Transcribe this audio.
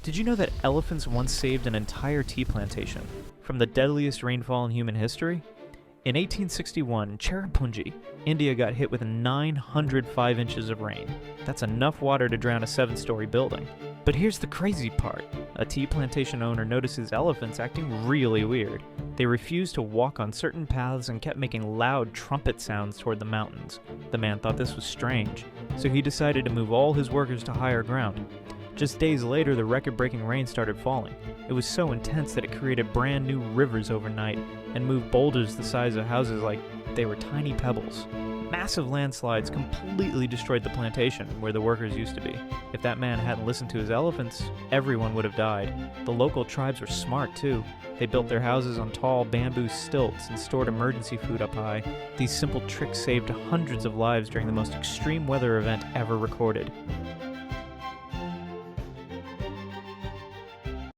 Did you know that elephants once saved an entire tea plantation from the deadliest rainfall in human history? In 1861, Cherrapunji, India got hit with 905 inches of rain. That's enough water to drown a 7-story building. But here's the crazy part. A tea plantation owner notices elephants acting really weird. They refused to walk on certain paths and kept making loud trumpet sounds toward the mountains. The man thought this was strange, so he decided to move all his workers to higher ground. Just days later, the record-breaking rain started falling. It was so intense that it created brand new rivers overnight and moved boulders the size of houses like they were tiny pebbles. Massive landslides completely destroyed the plantation where the workers used to be. If that man hadn't listened to his elephants, everyone would have died. The local tribes were smart too. They built their houses on tall bamboo stilts and stored emergency food up high. These simple tricks saved hundreds of lives during the most extreme weather event ever recorded.